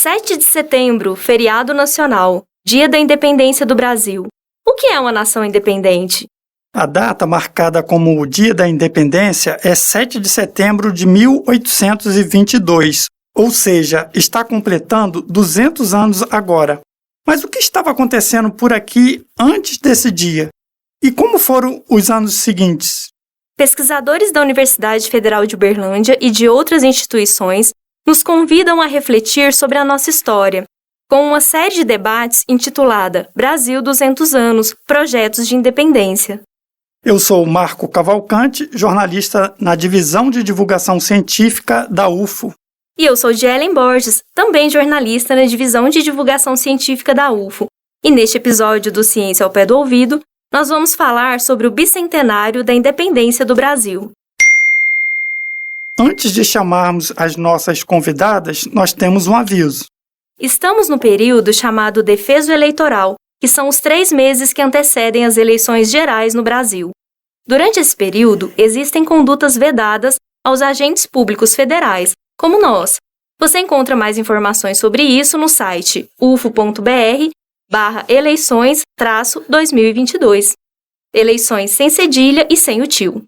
7 de setembro, feriado nacional, Dia da Independência do Brasil. O que é uma nação independente? A data marcada como o Dia da Independência é 7 de setembro de 1822, ou seja, está completando 200 anos agora. Mas o que estava acontecendo por aqui antes desse dia? E como foram os anos seguintes? Pesquisadores da Universidade Federal de Uberlândia e de outras instituições nos convidam a refletir sobre a nossa história, com uma série de debates intitulada Brasil 200 anos, projetos de independência. Eu sou Marco Cavalcante, jornalista na Divisão de Divulgação Científica da UFO. E eu sou Jelen Borges, também jornalista na Divisão de Divulgação Científica da UFO. E neste episódio do Ciência ao Pé do Ouvido, nós vamos falar sobre o bicentenário da independência do Brasil. Antes de chamarmos as nossas convidadas, nós temos um aviso. Estamos no período chamado defeso eleitoral, que são os 3 meses que antecedem as eleições gerais no Brasil. Durante esse período, existem condutas vedadas aos agentes públicos federais, como nós. Você encontra mais informações sobre isso no site ufo.br/eleições-2022. Eleições sem cedilha e sem o tio.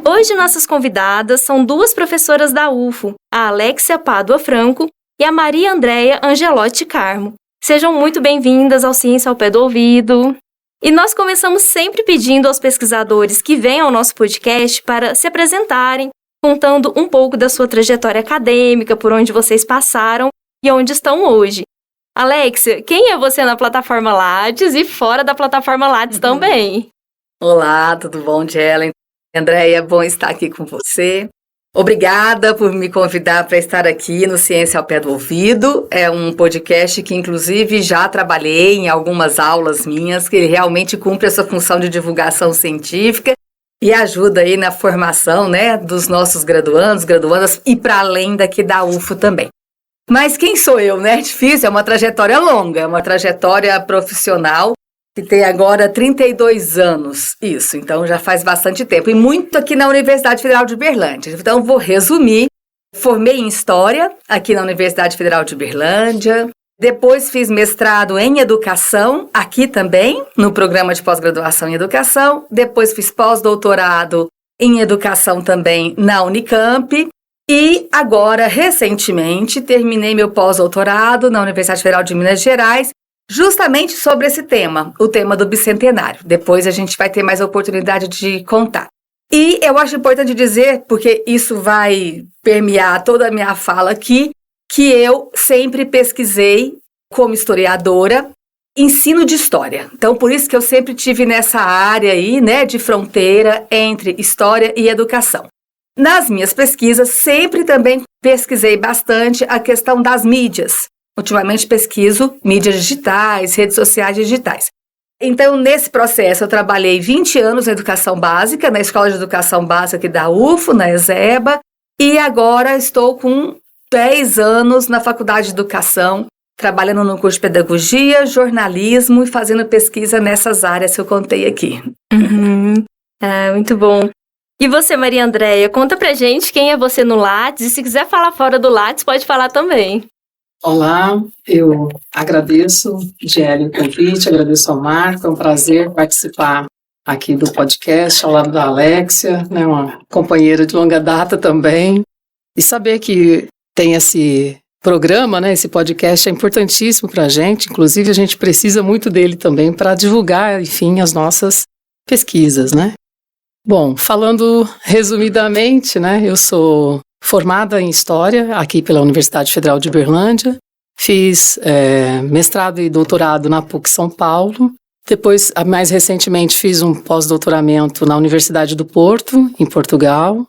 Hoje nossas convidadas são 2 professoras da UFO, a Alexia Pádua Franco e a Maria Andréia Angelotti Carmo. Sejam muito bem-vindas ao Ciência ao Pé do Ouvido. E nós começamos sempre pedindo aos pesquisadores que vêm ao nosso podcast para se apresentarem, contando um pouco da sua trajetória acadêmica, por onde vocês passaram e onde estão hoje. Alexia, quem é você na plataforma Lattes e fora da plataforma Lattes também? Olá, tudo bom, Jelen? Andréia, é bom estar aqui com você. Obrigada por me convidar para estar aqui no Ciência ao Pé do Ouvido. É um podcast que, inclusive, já trabalhei em algumas aulas minhas, que ele realmente cumpre essa função de divulgação científica e ajuda aí na formação, né, dos nossos graduandos, graduandas e para além daqui da UFO também. Mas quem sou eu, né? É difícil, é uma trajetória longa, é uma trajetória profissional que tem agora 32 anos, isso, então já faz bastante tempo, e muito aqui na Universidade Federal de Uberlândia. Então vou resumir, formei em História aqui na Universidade Federal de Uberlândia, depois fiz mestrado em Educação, aqui também, no programa de pós-graduação em Educação, depois fiz pós-doutorado em Educação também na Unicamp, e agora, recentemente, terminei meu pós-doutorado na Universidade Federal de Minas Gerais, justamente sobre esse tema, o tema do bicentenário. Depois a gente vai ter mais oportunidade de contar. E eu acho importante dizer, porque isso vai permear toda a minha fala aqui, que eu sempre pesquisei como historiadora ensino de história. Então, por isso que eu sempre tive nessa área aí, né, de fronteira entre história e educação. Nas minhas pesquisas, sempre também pesquisei bastante a questão das mídias. Ultimamente pesquiso mídias digitais, redes sociais digitais. Então, nesse processo, eu trabalhei 20 anos na educação básica, na Escola de Educação Básica aqui da UFO, na ESEBA, e agora estou com 10 anos na Faculdade de Educação, trabalhando no curso de Pedagogia, Jornalismo e fazendo pesquisa nessas áreas que eu contei aqui. Muito bom. E você, Maria Andréia, conta pra gente quem é você no Lattes, e se quiser falar fora do Lattes, pode falar também. Olá, eu agradeço, Jelen, o convite, agradeço ao Marco, é um prazer participar aqui do podcast ao lado da Alexia, né, uma companheira de longa data também, e saber que tem esse programa, né, esse podcast é importantíssimo para a gente, inclusive a gente precisa muito dele também para divulgar, enfim, as nossas pesquisas, né. Bom, falando resumidamente, né, eu sou formada em História aqui pela Universidade Federal de Uberlândia, fiz mestrado e doutorado na PUC São Paulo, depois, mais recentemente, fiz um pós-doutoramento na Universidade do Porto, em Portugal.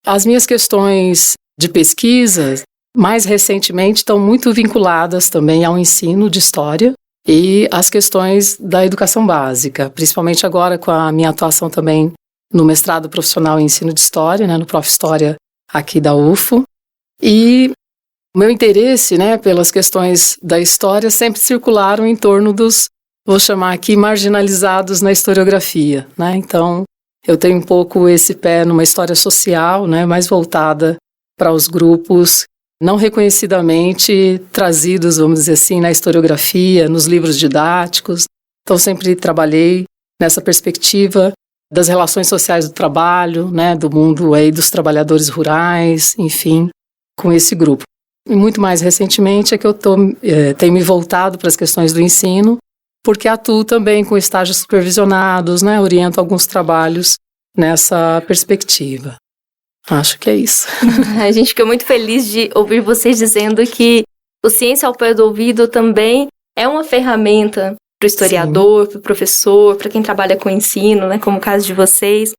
As minhas questões de pesquisa, mais recentemente, estão muito vinculadas também ao ensino de História e às questões da educação básica, principalmente agora com a minha atuação também no mestrado profissional em ensino de História, né, no Prof. História aqui da UFO, e o meu interesse, né, pelas questões da história sempre circularam em torno dos vou chamar aqui, marginalizados na historiografia, né? Então, eu tenho um pouco esse pé numa história social, né, mais voltada para os grupos não reconhecidamente trazidos, vamos dizer assim, na historiografia, nos livros didáticos. Então, sempre trabalhei nessa perspectiva das relações sociais do trabalho, né, do mundo aí dos trabalhadores rurais, enfim, com esse grupo. E muito mais recentemente é que eu tenho me voltado para as questões do ensino, porque atuo também com estágios supervisionados, né, oriento alguns trabalhos nessa perspectiva. Acho que é isso. A gente fica muito feliz de ouvir vocês dizendo que o Ciência ao Pé do Ouvido também é uma ferramenta para o historiador, para o professor, para quem trabalha com ensino, né, como o caso de vocês.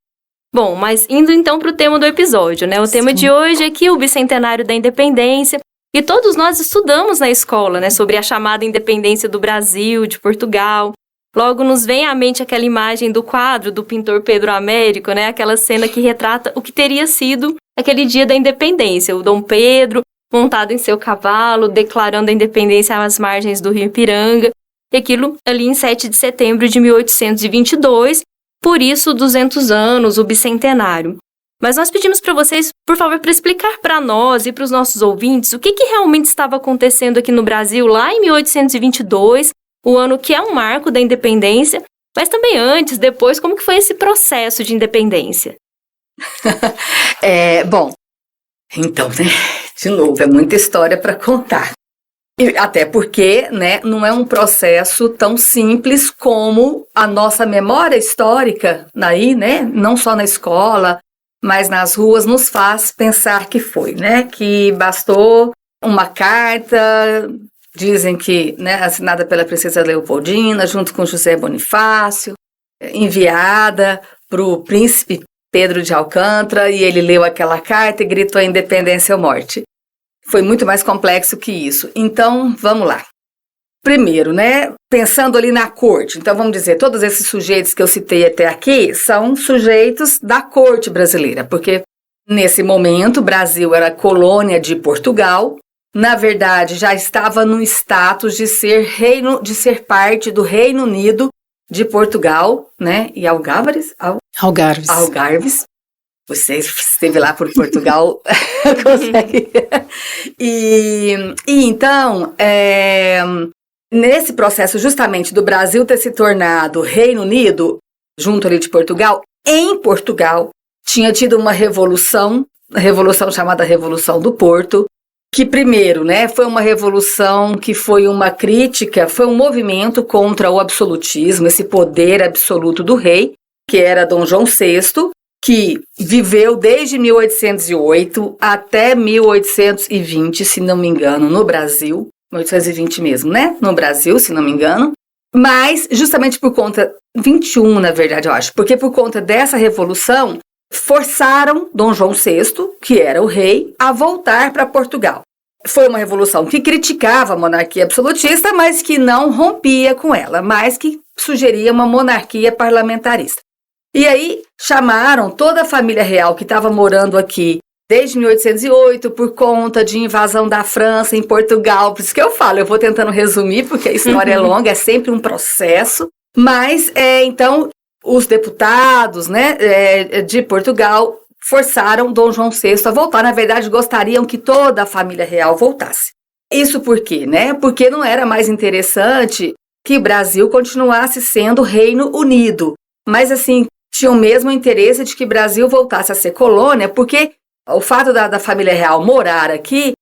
Bom, mas indo então para o tema do episódio, né? O tema de hoje é que o bicentenário da independência, e todos nós estudamos na escola, né, sobre a chamada independência do Brasil, de Portugal. Logo nos vem à mente aquela imagem do quadro do pintor Pedro Américo, né, aquela cena que retrata o que teria sido aquele dia da independência, o Dom Pedro montado em seu cavalo, declarando a independência às margens do rio Ipiranga, e aquilo ali em 7 de setembro de 1822, por isso 200 anos, o bicentenário. Mas nós pedimos para vocês, por favor, para explicar para nós e para os nossos ouvintes o que realmente estava acontecendo aqui no Brasil lá em 1822, o ano que é um marco da independência, mas também antes, depois, como que foi esse processo de independência? Bom, então, né, de novo, é muita história para contar. E até porque, né, não é um processo tão simples como a nossa memória histórica, aí, né, não só na escola, mas nas ruas, nos faz pensar que foi, né, que bastou uma carta, dizem que, né, assinada pela princesa Leopoldina, junto com José Bonifácio, enviada para o príncipe Pedro de Alcântara, e ele leu aquela carta e gritou independência ou morte. Foi muito mais complexo que isso. Então, vamos lá. Primeiro, né, pensando ali na corte, então vamos dizer, todos esses sujeitos que eu citei até aqui são sujeitos da corte brasileira, porque nesse momento o Brasil era colônia de Portugal, na verdade já estava no status de ser reino, de ser parte do Reino Unido de Portugal, né, e Algarves. Você esteve lá por Portugal, consegue. E então, nesse processo justamente do Brasil ter se tornado Reino Unido, junto ali de Portugal, em Portugal tinha tido uma revolução chamada Revolução do Porto, que primeiro, né, foi uma revolução que foi uma crítica, foi um movimento contra o absolutismo, esse poder absoluto do rei, que era Dom João VI, que viveu desde 1808 até 1820, se não me engano, no Brasil, 1820 mesmo, né? No Brasil, se não me engano, mas justamente por conta, 21 na verdade eu acho, porque por conta dessa revolução, forçaram Dom João VI, que era o rei, a voltar para Portugal. Foi uma revolução que criticava a monarquia absolutista, mas que não rompia com ela, mas que sugeria uma monarquia parlamentarista. E aí chamaram toda a família real que estava morando aqui desde 1808 por conta de invasão da França em Portugal. Por isso que eu falo, eu vou tentando resumir porque a história é longa, é sempre um processo. Mas, então, os deputados, né, de Portugal forçaram Dom João VI a voltar. Na verdade, gostariam que toda a família real voltasse. Isso por quê, né? Porque não era mais interessante que o Brasil continuasse sendo Reino Unido. Mas, assim, tinham mesmo o interesse de que o Brasil voltasse a ser colônia, porque o fato da família real morar aqui,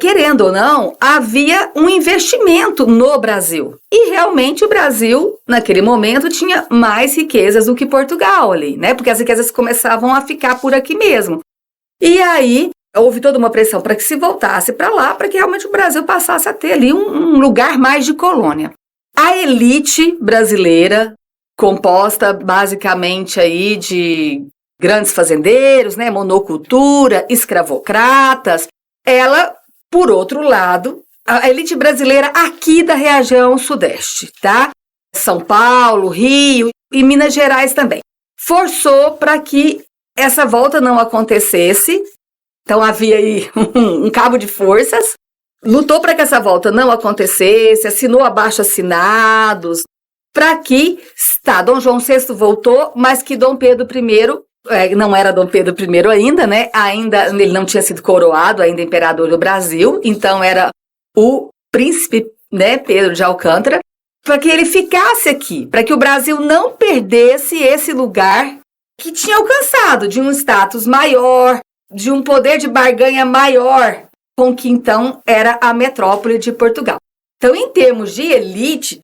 querendo ou não, havia um investimento no Brasil. E realmente o Brasil, naquele momento, tinha mais riquezas do que Portugal ali, né? Porque as riquezas começavam a ficar por aqui mesmo. E aí houve toda uma pressão para que se voltasse para lá, para que realmente o Brasil passasse a ter ali um lugar mais de colônia. A elite brasileira, composta basicamente aí de grandes fazendeiros, né, monocultura, escravocratas, ela, por outro lado, a elite brasileira aqui da região sudeste, tá? São Paulo, Rio e Minas Gerais também, forçou para que essa volta não acontecesse, então havia aí um cabo de forças, lutou para que essa volta não acontecesse, assinou abaixo-assinados, para que, Dom João VI voltou, mas que Dom Pedro I, não era Dom Pedro I ainda, né? Ainda ele não tinha sido coroado, ainda imperador do Brasil, então era o príncipe, né, Pedro de Alcântara, para que ele ficasse aqui, para que o Brasil não perdesse esse lugar que tinha alcançado, de um status maior, de um poder de barganha maior, com que então era a metrópole de Portugal. Então, em termos de elite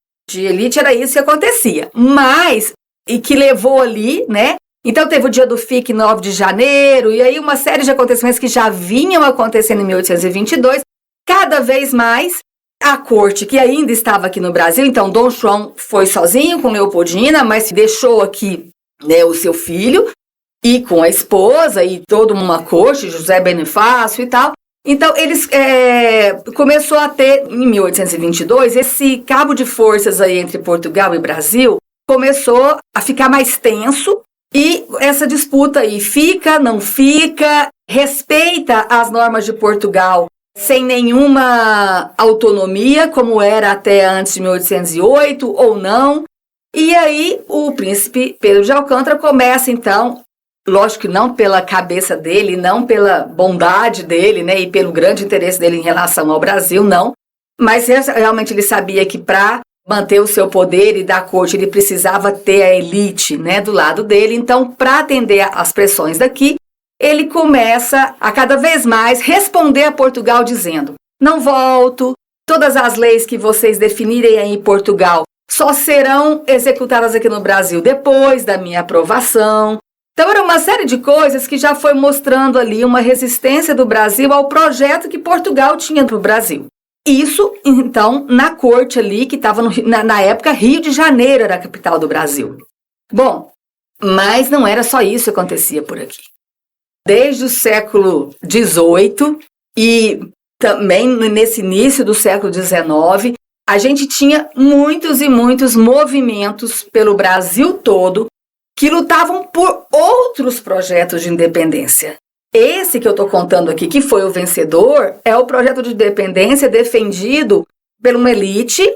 era isso que acontecia, mas, e que levou ali, né? Então teve o dia do FIC 9 de janeiro, e aí uma série de acontecimentos que já vinham acontecendo em 1822, cada vez mais a corte que ainda estava aqui no Brasil, então Dom João foi sozinho com Leopoldina, mas deixou aqui, né, o seu filho, e com a esposa, e toda uma corte, José Bonifácio e tal. Então, eles começou a ter, em 1822, esse cabo de forças aí entre Portugal e Brasil começou a ficar mais tenso, e essa disputa aí fica, não fica, respeita as normas de Portugal sem nenhuma autonomia, como era até antes de 1808, ou não. E aí, o príncipe Pedro de Alcântara começa, então, lógico que não pela cabeça dele, não pela bondade dele, né, e pelo grande interesse dele em relação ao Brasil, não. Mas realmente ele sabia que para manter o seu poder e da corte ele precisava ter a elite, né, do lado dele. Então, para atender às pressões daqui, ele começa a cada vez mais responder a Portugal dizendo: não volto, todas as leis que vocês definirem aí em Portugal só serão executadas aqui no Brasil depois da minha aprovação. Então, era uma série de coisas que já foi mostrando ali uma resistência do Brasil ao projeto que Portugal tinha para o Brasil. Isso, então, na corte ali, que estava na época, Rio de Janeiro era a capital do Brasil. Bom, mas não era só isso que acontecia por aqui. Desde o século XVIII e também nesse início do século XIX, a gente tinha muitos e muitos movimentos pelo Brasil todo que lutavam por outros projetos de independência. Esse que eu estou contando aqui, que foi o vencedor, é o projeto de independência defendido por uma elite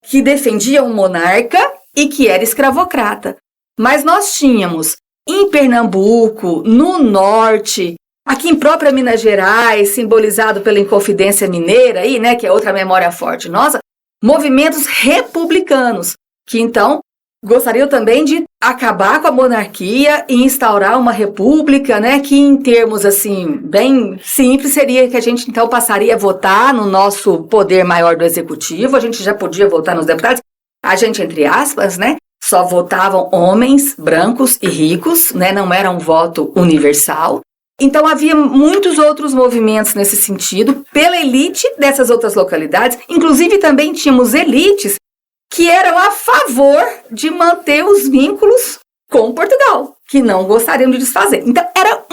que defendia um monarca e que era escravocrata. Mas nós tínhamos em Pernambuco, no norte, aqui em própria Minas Gerais, simbolizado pela Inconfidência Mineira, aí, né, que é outra memória forte nossa, movimentos republicanos, que então gostariam também de acabar com a monarquia e instaurar uma república, né, que em termos assim bem simples seria que a gente então passaria a votar no nosso poder maior do executivo, a gente já podia votar nos deputados, a gente, entre aspas, né, só votavam homens brancos e ricos, né, não era um voto universal. Então havia muitos outros movimentos nesse sentido pela elite dessas outras localidades, inclusive também tínhamos elites que eram a favor de manter os vínculos com Portugal, que não gostariam de desfazer. Então, era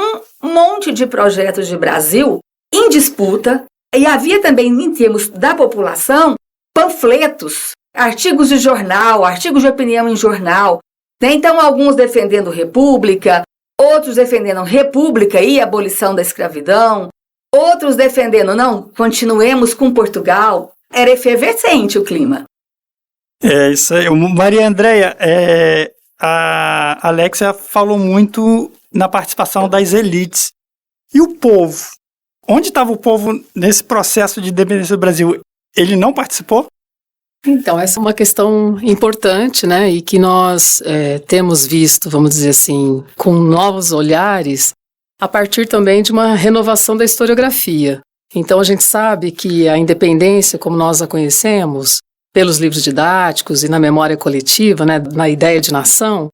um monte de projetos de Brasil em disputa, e havia também, em termos da população, panfletos, artigos de jornal, artigos de opinião em jornal, né? Então, alguns defendendo república, outros defendendo república e abolição da escravidão, outros defendendo, não, continuemos com Portugal. Era efervescente o clima. É isso aí. Maria Andréia, a Alexia falou muito na participação das elites. E o povo? Onde estava o povo nesse processo de independência do Brasil? Ele não participou? Então, essa é uma questão importante, né, e que nós temos visto, vamos dizer assim, com novos olhares, a partir também de uma renovação da historiografia. Então, a gente sabe que a independência, como nós a conhecemos, pelos livros didáticos e na memória coletiva, né, na ideia de nação,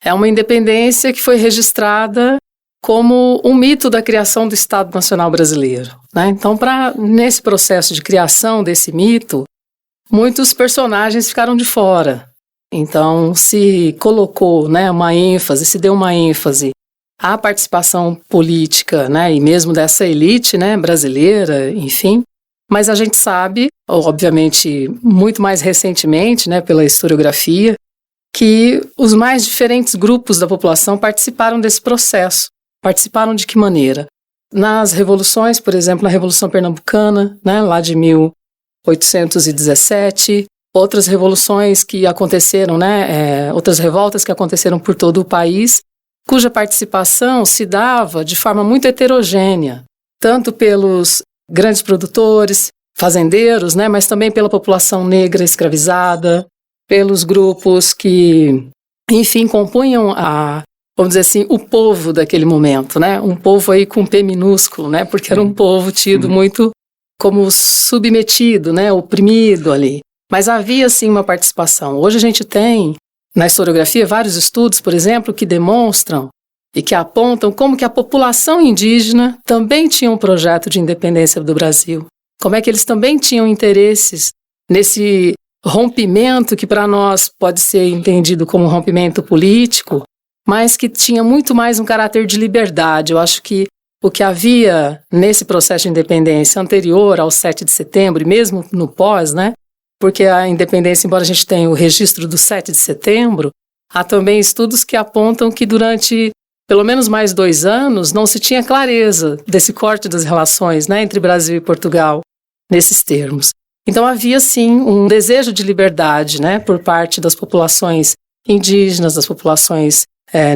é uma independência que foi registrada como um mito da criação do Estado Nacional Brasileiro, né? Então, nesse processo de criação desse mito, muitos personagens ficaram de fora. Então, se colocou, né, se deu uma ênfase à participação política, né, e mesmo dessa elite, né, brasileira, enfim. Mas a gente sabe, obviamente, muito mais recentemente, né, pela historiografia, que os mais diferentes grupos da população participaram desse processo. Participaram de que maneira? Nas revoluções, por exemplo, na Revolução Pernambucana, né, lá de 1817, outras revoluções que aconteceram, né, outras revoltas que aconteceram por todo o país, cuja participação se dava de forma muito heterogênea, tanto pelos grandes produtores, fazendeiros, né, mas também pela população negra escravizada, pelos grupos que, enfim, compunham vamos dizer assim, o povo daquele momento, né, um povo aí com P minúsculo, né, porque era um povo tido muito como submetido, né, oprimido ali. Mas havia, sim, uma participação. Hoje a gente tem, na historiografia, vários estudos, por exemplo, que demonstram e que apontam como que a população indígena também tinha um projeto de independência do Brasil. Como é que eles também tinham interesses nesse rompimento que para nós pode ser entendido como um rompimento político, mas que tinha muito mais um caráter de liberdade. Eu acho que o que havia nesse processo de independência anterior ao 7 de setembro, e mesmo no pós, né? Porque a independência, embora a gente tenha o registro do 7 de setembro, há também estudos que apontam que durante pelo menos mais 2 anos não se tinha clareza desse corte das relações, né, entre Brasil e Portugal, nesses termos. Então havia, sim, um desejo de liberdade, né, por parte das populações indígenas, das populações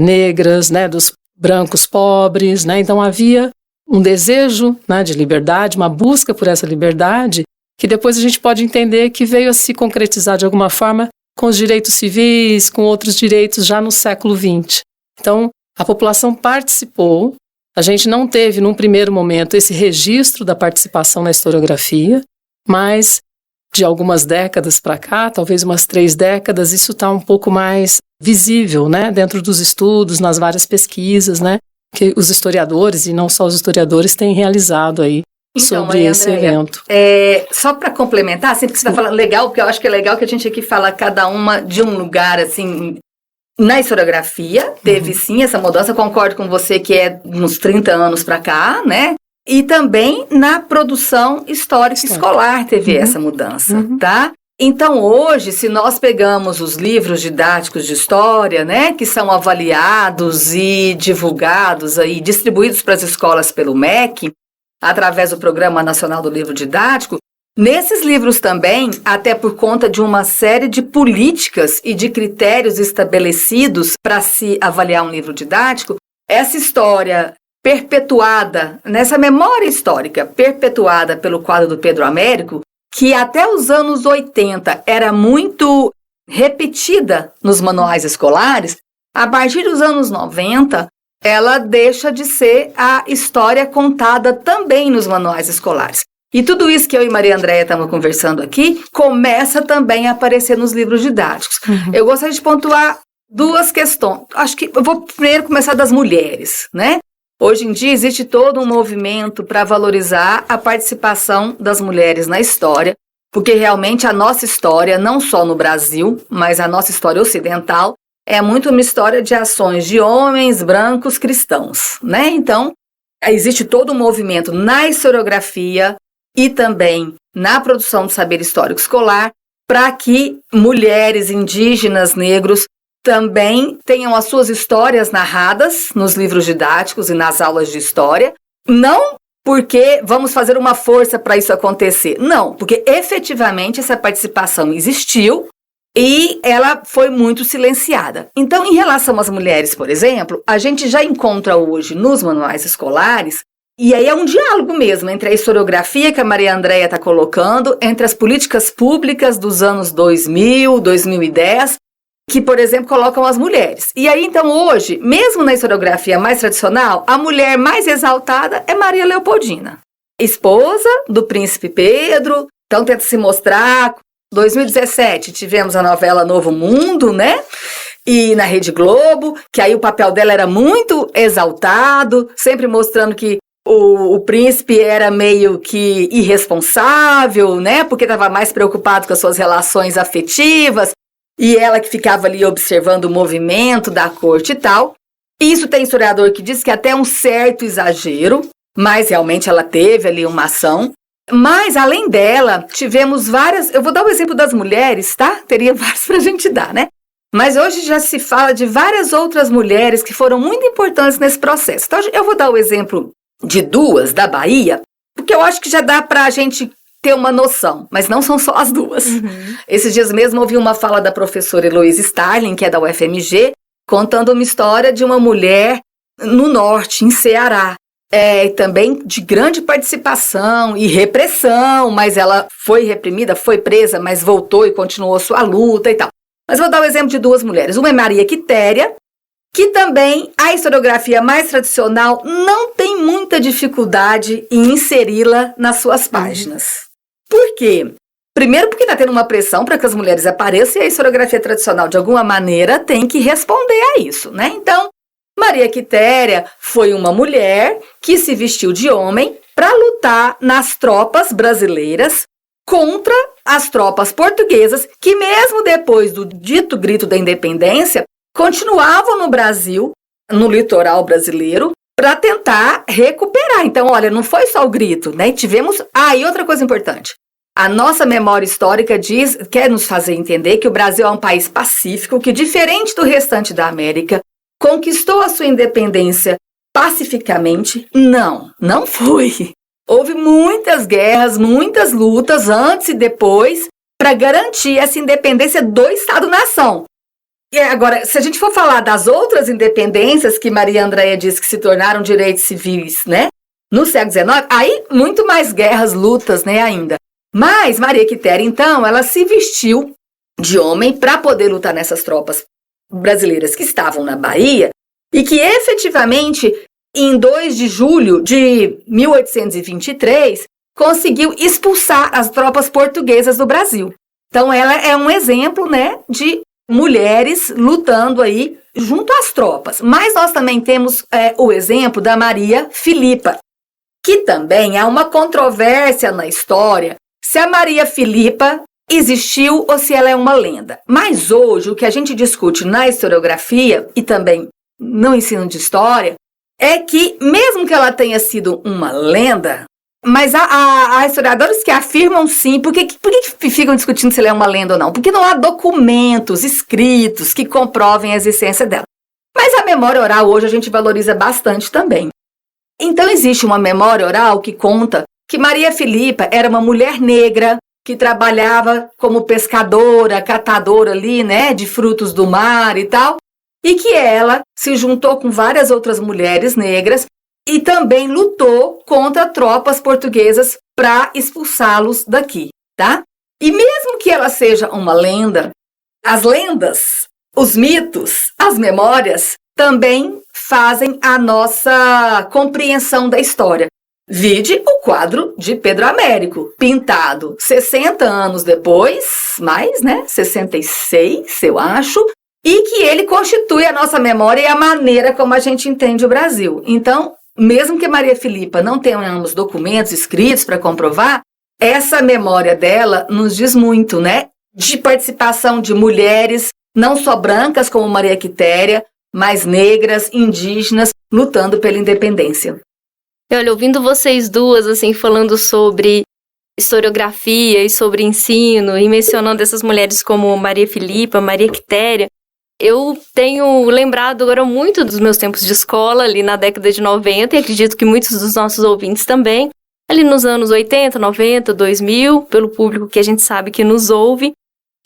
negras, né, dos brancos pobres, né, então havia um desejo, né, de liberdade, uma busca por essa liberdade, que depois a gente pode entender que veio a se concretizar de alguma forma com os direitos civis, com outros direitos já no século XX. Então, a população participou, a gente não teve, num primeiro momento, esse registro da participação na historiografia, mas de algumas décadas para cá, talvez umas 3 décadas, isso está um pouco mais visível, né, dentro dos estudos, nas várias pesquisas, né, que os historiadores, e não só os historiadores, têm realizado aí sobre esse evento. Só para complementar, sempre que você está falando legal, porque eu acho que é legal que a gente aqui fala cada uma de um lugar, assim. Na historiografia, teve sim essa mudança, concordo com você que é uns 30 anos para cá, né? E também na produção histórica escolar teve essa mudança, tá? Então hoje, se nós pegamos os livros didáticos de história, né, que são avaliados e divulgados aí, distribuídos para as escolas pelo MEC, através do Programa Nacional do Livro Didático, nesses livros também, até por conta de uma série de políticas e de critérios estabelecidos para se avaliar um livro didático, essa história perpetuada, nessa memória histórica perpetuada pelo quadro do Pedro Américo, que até os anos 80 era muito repetida nos manuais escolares, a partir dos anos 90, ela deixa de ser a história contada também nos manuais escolares. E tudo isso que eu e Maria Andréia estamos conversando aqui começa também a aparecer nos livros didáticos. Eu gostaria de pontuar 2 questões. Acho que eu vou primeiro começar das mulheres, né? Hoje em dia existe todo um movimento para valorizar a participação das mulheres na história, porque realmente a nossa história, não só no Brasil, mas a nossa história ocidental, é muito uma história de ações de homens brancos cristãos, né? Então, existe todo um movimento na historiografia e também na produção de saber histórico escolar para que mulheres, indígenas, negros também tenham as suas histórias narradas nos livros didáticos e nas aulas de história, não porque vamos fazer uma força para isso acontecer, não, porque efetivamente essa participação existiu e ela foi muito silenciada. Então, em relação às mulheres, por exemplo, a gente já encontra hoje nos manuais escolares, e aí é um diálogo mesmo entre a historiografia que a Maria Andréia está colocando, entre as políticas públicas dos anos 2000, 2010, que, por exemplo, colocam as mulheres. E aí, então, hoje, mesmo na historiografia mais tradicional, a mulher mais exaltada é Maria Leopoldina, esposa do príncipe Pedro, então tenta se mostrar. 2017 tivemos a novela Novo Mundo, né? E na Rede Globo, que aí o papel dela era muito exaltado, sempre mostrando que o príncipe era meio que irresponsável, né? Porque estava mais preocupado com as suas relações afetivas, e ela que ficava ali observando o movimento da corte e tal. Isso tem historiador que diz que até um certo exagero, mas realmente ela teve ali uma ação. Mas, além dela, tivemos várias... Eu vou dar o exemplo das mulheres, tá? Teria vários pra gente dar, né? Mas hoje já se fala de várias outras mulheres que foram muito importantes nesse processo. Então, eu vou dar o exemplo de 2 da Bahia, porque eu acho que já dá pra gente ter uma noção, mas não são só as duas. Esses dias mesmo ouvi uma fala da professora Heloísa Starling, que é da UFMG, contando uma história de uma mulher no norte, em Ceará, também de grande participação e repressão, mas ela foi reprimida, foi presa, mas voltou e continuou sua luta e tal. Mas vou dar o exemplo de duas mulheres. Uma é Maria Quitéria, que também a historiografia mais tradicional não tem muita dificuldade em inseri-la nas suas páginas. Por quê? Primeiro porque está tendo uma pressão para que as mulheres apareçam e a historiografia tradicional, de alguma maneira, tem que responder a isso, né? Então, Maria Quitéria foi uma mulher que se vestiu de homem para lutar nas tropas brasileiras contra as tropas portuguesas, que mesmo depois do dito grito da independência, continuavam no Brasil, no litoral brasileiro, para tentar recuperar. Então, olha, não foi só o grito, né? Tivemos... e outra coisa importante. A nossa memória histórica quer nos fazer entender que o Brasil é um país pacífico, que, diferente do restante da América, conquistou a sua independência pacificamente. Não foi. Houve muitas guerras, muitas lutas antes e depois para garantir essa independência do Estado-nação. E agora, se a gente for falar das outras independências que Maria Andréia diz que se tornaram direitos civis, né, no século XIX, aí muito mais guerras, lutas, né, ainda. Mas Maria Quitéria, então, ela se vestiu de homem para poder lutar nessas tropas brasileiras que estavam na Bahia e que efetivamente, em 2 de julho de 1823, conseguiu expulsar as tropas portuguesas do Brasil. Então, ela é um exemplo, né, de mulheres lutando aí junto às tropas. Mas nós também temos o exemplo da Maria Filipa, que também há uma controvérsia na história se a Maria Filipa existiu ou se ela é uma lenda. Mas hoje o que a gente discute na historiografia e também no ensino de história é que, mesmo que ela tenha sido uma lenda, mas há historiadores que afirmam sim. Por que ficam discutindo se ela é uma lenda ou não? Porque não há documentos escritos que comprovem a existência dela. Mas a memória oral hoje a gente valoriza bastante também. Então existe uma memória oral que conta que Maria Filipa era uma mulher negra que trabalhava como pescadora, catadora ali, né, de frutos do mar e tal, e que ela se juntou com várias outras mulheres negras e também lutou contra tropas portuguesas para expulsá-los daqui, tá? E mesmo que ela seja uma lenda, as lendas, os mitos, as memórias também fazem a nossa compreensão da história. Vide o quadro de Pedro Américo, pintado 60 anos depois, mais, né? 66, eu acho, e que ele constitui a nossa memória e a maneira como a gente entende o Brasil. Então, mesmo que Maria Filipa não tenhamos documentos escritos para comprovar, essa memória dela nos diz muito, né? De participação de mulheres, não só brancas como Maria Quitéria, mas negras, indígenas, lutando pela independência. Olha, ouvindo vocês duas, assim, falando sobre historiografia e sobre ensino, e mencionando essas mulheres como Maria Filipa, Maria Quitéria, eu tenho lembrado agora muito dos meus tempos de escola, ali na década de 90, e acredito que muitos dos nossos ouvintes também, ali nos anos 80, 90, 2000, pelo público que a gente sabe que nos ouve.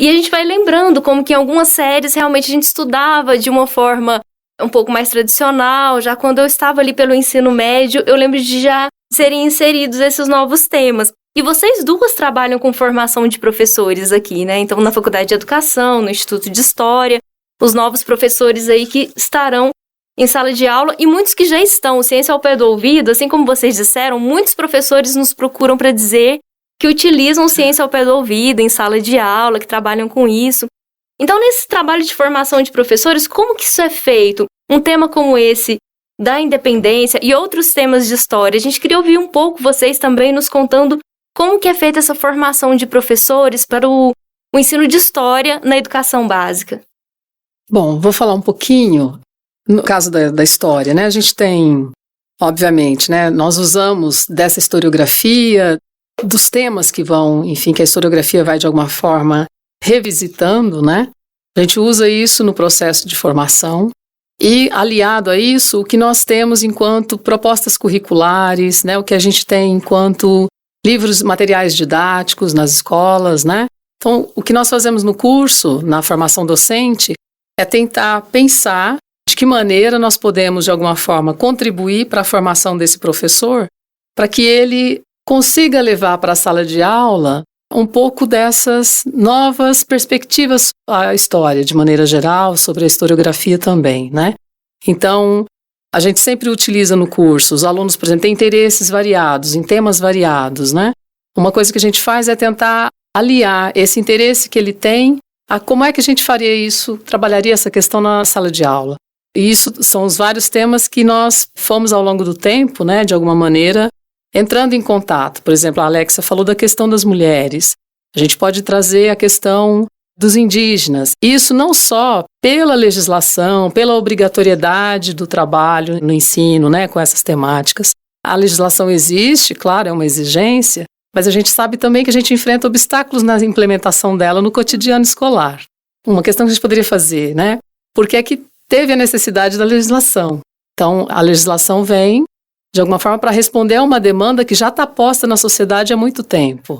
E a gente vai lembrando como que em algumas séries realmente a gente estudava de uma forma um pouco mais tradicional. Já quando eu estava ali pelo ensino médio, eu lembro de já serem inseridos esses novos temas. E vocês duas trabalham com formação de professores aqui, né? Então, na Faculdade de Educação, no Instituto de História, os novos professores aí que estarão em sala de aula e muitos que já estão, ciência ao pé do ouvido, assim como vocês disseram, muitos professores nos procuram para dizer que utilizam ciência ao pé do ouvido em sala de aula, que trabalham com isso. Então, nesse trabalho de formação de professores, como que isso é feito? Um tema como esse, da independência e outros temas de história, a gente queria ouvir um pouco vocês também nos contando como que é feita essa formação de professores para o ensino de história na educação básica. Bom, vou falar um pouquinho, no caso da história, né? A gente tem, obviamente, né? Nós usamos dessa historiografia, dos temas que vão, enfim, que a historiografia vai de alguma forma revisitando, né? A gente usa isso no processo de formação e, aliado a isso, o que nós temos enquanto propostas curriculares, né? O que a gente tem enquanto livros, materiais didáticos nas escolas, né? Então, o que nós fazemos no curso, na formação docente, é tentar pensar de que maneira nós podemos, de alguma forma, contribuir para a formação desse professor, para que ele consiga levar para a sala de aula um pouco dessas novas perspectivas à história, de maneira geral, sobre a historiografia também, né? Então, a gente sempre utiliza no curso, os alunos, por exemplo, têm interesses variados, em temas variados, né? Uma coisa que a gente faz é tentar aliar esse interesse que ele tem a como é que a gente faria isso, trabalharia essa questão na sala de aula. E isso são os vários temas que nós fomos ao longo do tempo, né, de alguma maneira, entrando em contato. Por exemplo, a Alexia falou da questão das mulheres. A gente pode trazer a questão dos indígenas. Isso não só pela legislação, pela obrigatoriedade do trabalho no ensino, né, com essas temáticas. A legislação existe, claro, é uma exigência, mas a gente sabe também que a gente enfrenta obstáculos na implementação dela no cotidiano escolar. Uma questão que a gente poderia fazer, né? Por que é que teve a necessidade da legislação? Então, a legislação vem, de alguma forma, para responder a uma demanda que já está posta na sociedade há muito tempo.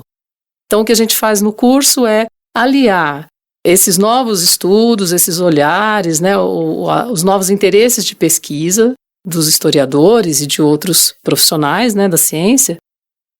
Então, o que a gente faz no curso é aliar esses novos estudos, esses olhares, né, os novos interesses de pesquisa dos historiadores e de outros profissionais, né, da ciência,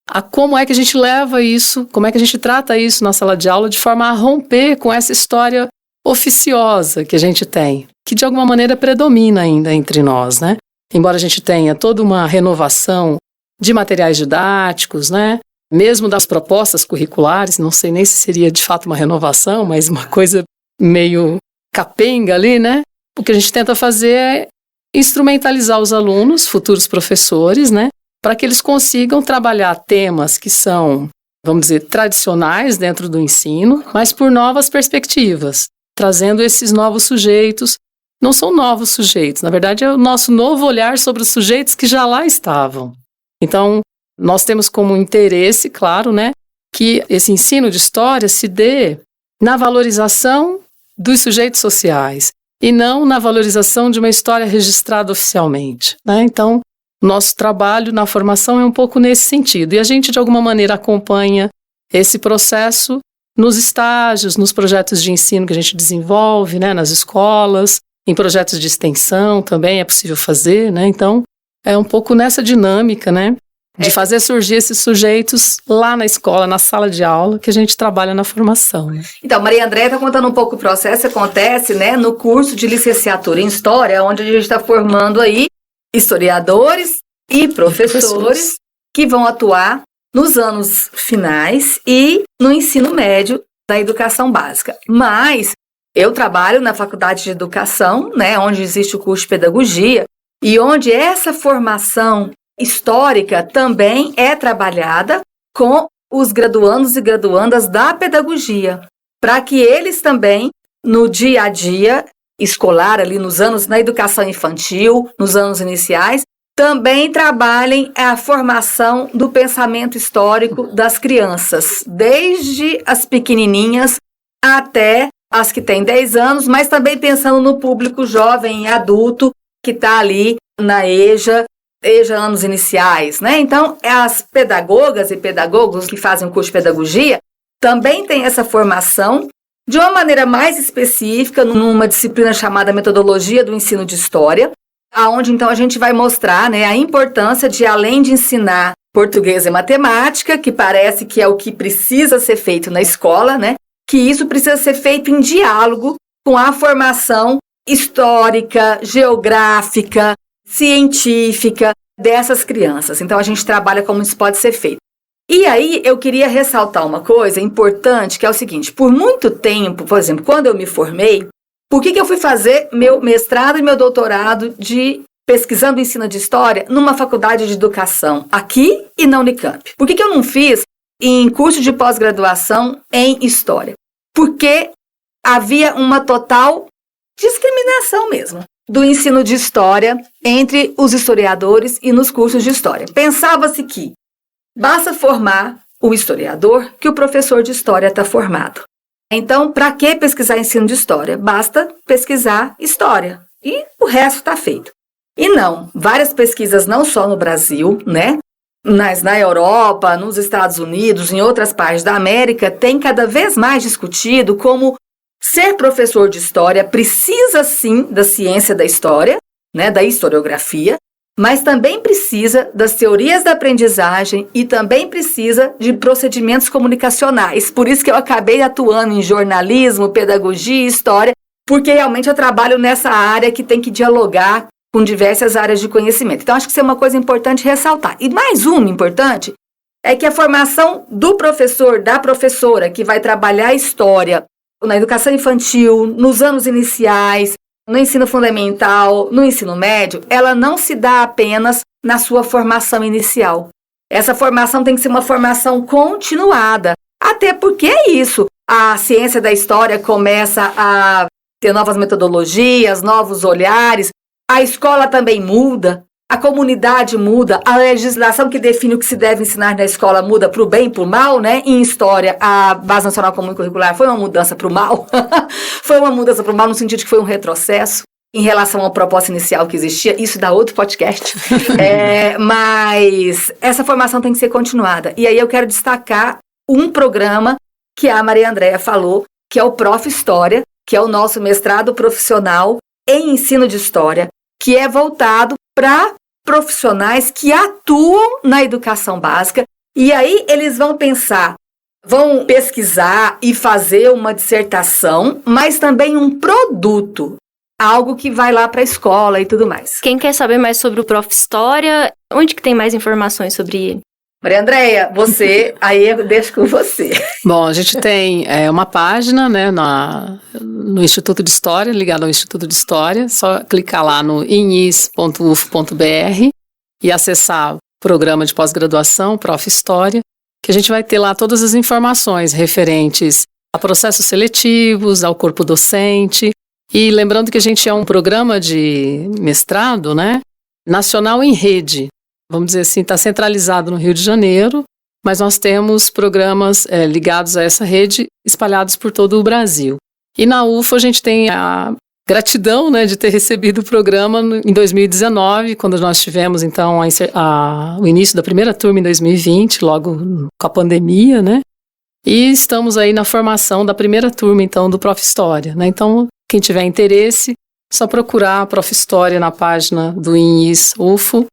a como é que a gente leva isso, como é que a gente trata isso na sala de aula de forma a romper com essa história oficiosa que a gente tem, que de alguma maneira predomina ainda entre nós, né? Embora a gente tenha toda uma renovação de materiais didáticos, né? Mesmo das propostas curriculares, não sei nem se seria de fato uma renovação, mas uma coisa meio capenga ali, né? O que a gente tenta fazer é instrumentalizar os alunos, futuros professores, né? Para que eles consigam trabalhar temas que são, vamos dizer, tradicionais dentro do ensino, mas por novas perspectivas, trazendo esses novos sujeitos. Não são novos sujeitos, na verdade é o nosso novo olhar sobre os sujeitos que já lá estavam. Então, nós temos como interesse, claro, né, que esse ensino de história se dê na valorização dos sujeitos sociais e não na valorização de uma história registrada oficialmente, né? Então, nosso trabalho na formação é um pouco nesse sentido. E a gente, de alguma maneira, acompanha esse processo nos estágios, nos projetos de ensino que a gente desenvolve, né, nas escolas, em projetos de extensão também é possível fazer, né? Então, é um pouco nessa dinâmica, né, de fazer surgir esses sujeitos lá na escola, na sala de aula, que a gente trabalha na formação. Né? Então, Maria Andréia está contando um pouco o processo, acontece, né, no curso de licenciatura em História, onde a gente está formando aí historiadores e professores que vão atuar nos anos finais e no ensino médio da educação básica. Mas eu trabalho na Faculdade de Educação, né, onde existe o curso de Pedagogia, e onde essa formação histórica também é trabalhada com os graduandos e graduandas da pedagogia, para que eles também, no dia a dia escolar, ali nos anos, na educação infantil, nos anos iniciais, também trabalhem a formação do pensamento histórico das crianças, desde as pequenininhas até as que têm 10 anos, mas também pensando no público jovem e adulto que está ali na EJA anos iniciais, né? Então, as pedagogas e pedagogos que fazem o curso de pedagogia também têm essa formação de uma maneira mais específica, numa disciplina chamada Metodologia do Ensino de História, aonde então a gente vai mostrar, né, a importância de, além de ensinar português e matemática, que parece que é o que precisa ser feito na escola, né, que isso precisa ser feito em diálogo com a formação histórica, geográfica, científica dessas crianças. Então, a gente trabalha como isso pode ser feito. E aí, eu queria ressaltar uma coisa importante, que é o seguinte, por muito tempo, por exemplo, quando eu me formei, por que eu fui fazer meu mestrado e meu doutorado pesquisando o ensino de história numa faculdade de educação, aqui e na Unicamp? Por que eu não fiz em curso de pós-graduação em história? Porque havia uma total discriminação mesmo do ensino de história entre os historiadores e nos cursos de história. Pensava-se que basta formar o historiador que o professor de história está formado. Então, para que pesquisar ensino de história? Basta pesquisar história e o resto está feito. E não, várias pesquisas, não só no Brasil, né, na Europa, nos Estados Unidos, em outras partes da América, tem cada vez mais discutido como ser professor de história precisa sim da ciência da história, né, da historiografia, mas também precisa das teorias da aprendizagem e também precisa de procedimentos comunicacionais. Por isso que eu acabei atuando em jornalismo, pedagogia e história, porque realmente eu trabalho nessa área que tem que dialogar com diversas áreas de conhecimento. Então, acho que isso é uma coisa importante ressaltar. E mais uma importante é que a formação do professor, da professora, que vai trabalhar a história na educação infantil, nos anos iniciais, no ensino fundamental, no ensino médio, ela não se dá apenas na sua formação inicial. Essa formação tem que ser uma formação continuada, até porque é isso. A ciência da história começa a ter novas metodologias, novos olhares, a escola também muda, a comunidade muda, a legislação que define o que se deve ensinar na escola muda para o bem e para o mal, né? Em história, a Base Nacional Comum e Curricular foi uma mudança para o mal, foi uma mudança para o mal no sentido de que foi um retrocesso em relação ao propósito inicial que existia, isso dá outro podcast, mas essa formação tem que ser continuada. E aí eu quero destacar um programa que a Maria Andréia falou, que é o Prof. História, que é o nosso mestrado profissional em ensino de história, que é voltado para profissionais que atuam na educação básica, e aí eles vão pensar, vão pesquisar e fazer uma dissertação, mas também um produto, algo que vai lá para a escola e tudo mais. Quem quer saber mais sobre o Prof. História, onde que tem mais informações sobre ele? Maria Andréia, você, aí eu deixo com você. Bom, a gente tem uma página, né, no Instituto de História, ligada ao Instituto de História, só clicar lá no inis.uf.br e acessar o programa de pós-graduação, Prof. História, que a gente vai ter lá todas as informações referentes a processos seletivos, ao corpo docente, e lembrando que a gente é um programa de mestrado, né, nacional em rede. Vamos dizer assim, está centralizado no Rio de Janeiro, mas nós temos programas ligados a essa rede espalhados por todo o Brasil. E na UFO a gente tem a gratidão, né, de ter recebido o programa em 2019, quando nós tivemos então o início da primeira turma em 2020, logo com a pandemia, né? E estamos aí na formação da primeira turma então do Prof. História, né? Então, quem tiver interesse, é só procurar a Prof. História na página do INIS UFO,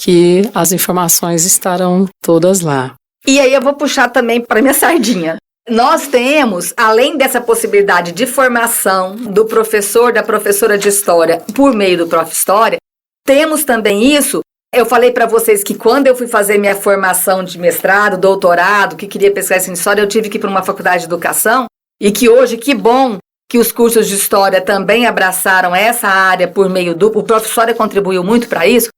que as informações estarão todas lá. E aí eu vou puxar também para minha sardinha. Nós temos, além dessa possibilidade de formação do professor, da professora de história por meio do Prof. História, temos também isso. Eu falei para vocês que quando eu fui fazer minha formação de mestrado, doutorado, que queria pesquisar em história, eu tive que ir para uma faculdade de educação, e que hoje, que bom que os cursos de história também abraçaram essa área por meio do... O Prof. História contribuiu muito para isso.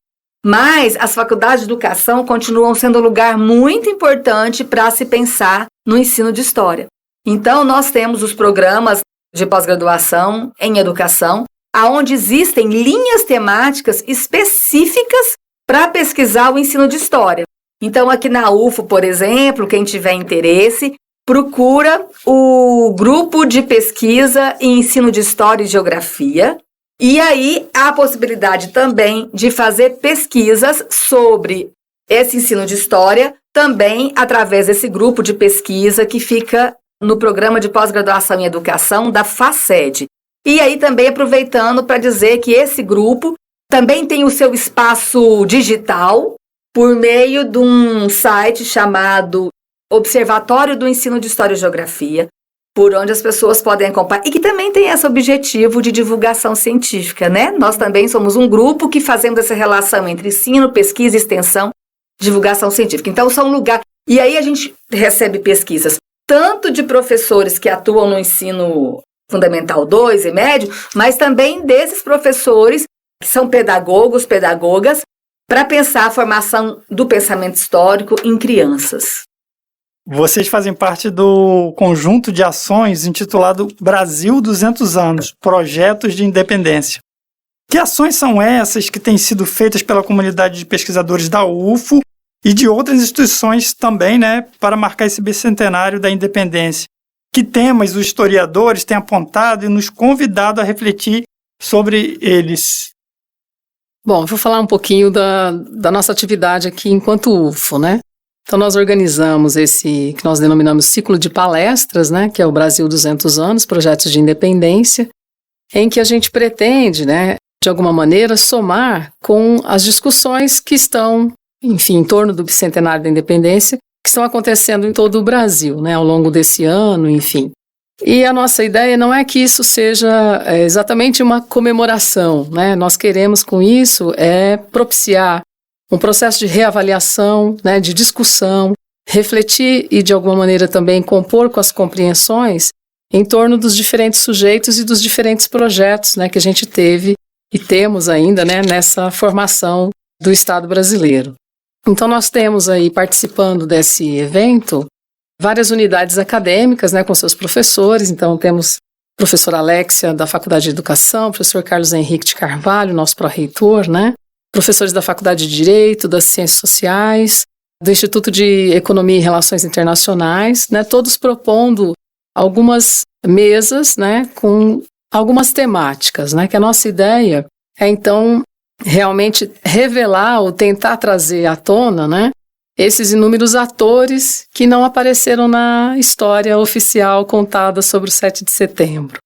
Mas as faculdades de educação continuam sendo um lugar muito importante para se pensar no ensino de história. Então, nós temos os programas de pós-graduação em educação, onde existem linhas temáticas específicas para pesquisar o ensino de história. Então, aqui na UFO, por exemplo, quem tiver interesse, procura o grupo de pesquisa em ensino de história e geografia. E aí, há a possibilidade também de fazer pesquisas sobre esse ensino de história, também através desse grupo de pesquisa que fica no programa de pós-graduação em educação da FACED. E aí, também aproveitando para dizer que esse grupo também tem o seu espaço digital por meio de um site chamado Observatório do Ensino de História e Geografia, por onde as pessoas podem acompanhar, e que também tem esse objetivo de divulgação científica, né? Nós também somos um grupo que fazemos essa relação entre ensino, pesquisa, extensão, divulgação científica. Então, são lugares... E aí a gente recebe pesquisas tanto de professores que atuam no ensino fundamental 2 e médio, mas também desses professores que são pedagogos, pedagogas, para pensar a formação do pensamento histórico em crianças. Vocês fazem parte do conjunto de ações intitulado Brasil 200 anos, Projetos de Independência. Que ações são essas que têm sido feitas pela comunidade de pesquisadores da UFO e de outras instituições também, né, para marcar esse bicentenário da independência? Que temas os historiadores têm apontado e nos convidado a refletir sobre eles? Bom, vou falar um pouquinho da nossa atividade aqui enquanto UFO, né? Então, nós organizamos esse que nós denominamos ciclo de palestras, né? Que é o Brasil 200 anos, projetos de independência, em que a gente pretende, né, de alguma maneira, somar com as discussões que estão, enfim, em torno do bicentenário da independência, que estão acontecendo em todo o Brasil, né, ao longo desse ano, enfim. E a nossa ideia não é que isso seja exatamente uma comemoração, né? Nós queremos com isso propiciar um processo de reavaliação, né, de discussão, refletir e de alguma maneira também compor com as compreensões em torno dos diferentes sujeitos e dos diferentes projetos, né, que a gente teve e temos ainda, né, nessa formação do Estado brasileiro. Então nós temos aí participando desse evento várias unidades acadêmicas, né, com seus professores. Então temos a professora Alexia da Faculdade de Educação, professor Carlos Henrique de Carvalho, nosso pró-reitor, né, professores da Faculdade de Direito, das Ciências Sociais, do Instituto de Economia e Relações Internacionais, né, todos propondo algumas mesas, né, com algumas temáticas, né, que a nossa ideia é então realmente revelar ou tentar trazer à tona, né, esses inúmeros atores que não apareceram na história oficial contada sobre o 7 de setembro.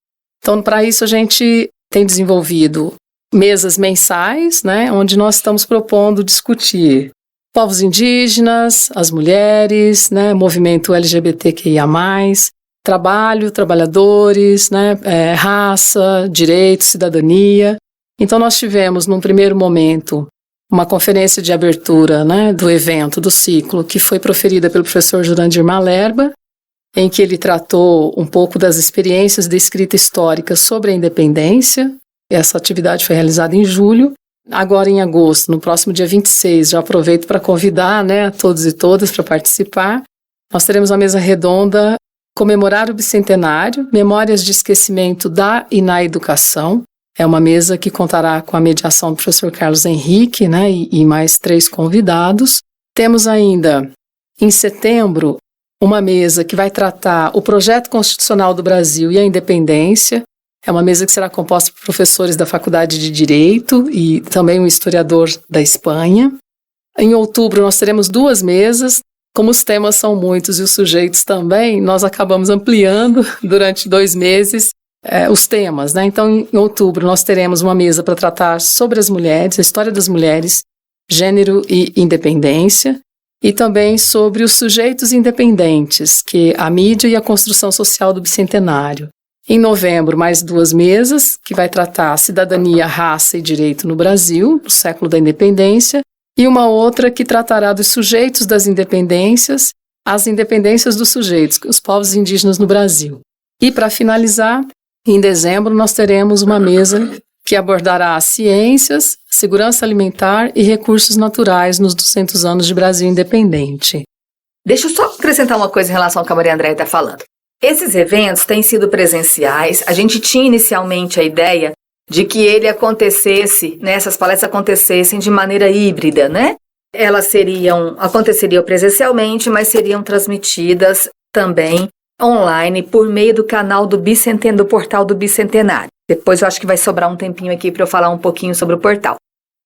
Então, para isso, a gente tem desenvolvido mesas mensais, né, onde nós estamos propondo discutir povos indígenas, as mulheres, né, movimento LGBTQIA+, trabalho, trabalhadores, né, raça, direito, cidadania. Então, nós tivemos, num primeiro momento, uma conferência de abertura, né, do evento, do ciclo, que foi proferida pelo professor Jurandir Malerba, em que ele tratou um pouco das experiências de escrita histórica sobre a independência. Essa atividade foi realizada em julho. Agora, em agosto, no próximo dia 26, já aproveito para convidar, né, todos e todas para participar. Nós teremos uma mesa redonda, comemorar o bicentenário, memórias de esquecimento da e na educação. É uma mesa que contará com a mediação do professor Carlos Henrique, né, e mais 3 convidados. Temos ainda, em setembro, uma mesa que vai tratar o projeto constitucional do Brasil e a independência. É uma mesa que será composta por professores da Faculdade de Direito e também um historiador da Espanha. Em outubro, nós teremos 2 mesas. Como os temas são muitos e os sujeitos também, nós acabamos ampliando durante 2 meses os temas, né? Então, em outubro, nós teremos uma mesa para tratar sobre as mulheres, a história das mulheres, gênero e independência, e também sobre os sujeitos independentes, que a mídia e a construção social do bicentenário. Em novembro, mais 2 mesas, que vai tratar cidadania, raça e direito no Brasil, no século da independência, e uma outra que tratará dos sujeitos das independências, as independências dos sujeitos, os povos indígenas no Brasil. E, para finalizar, em dezembro, nós teremos uma mesa que abordará as ciências, segurança alimentar e recursos naturais nos 200 anos de Brasil independente. Deixa eu só acrescentar uma coisa em relação ao que a Maria Andréia está falando. Esses eventos têm sido presenciais. A gente tinha inicialmente a ideia de que ele acontecesse, né, essas palestras acontecessem de maneira híbrida, né? Elas aconteceriam presencialmente, mas seriam transmitidas também online por meio do canal do Bicentenário, do portal do Bicentenário. Depois eu acho que vai sobrar um tempinho aqui para eu falar um pouquinho sobre o portal.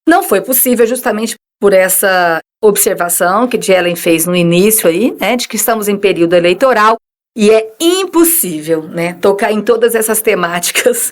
Não foi possível justamente por essa observação que Ellen fez no início aí, né, de que estamos em período eleitoral e é impossível, né, tocar em todas essas temáticas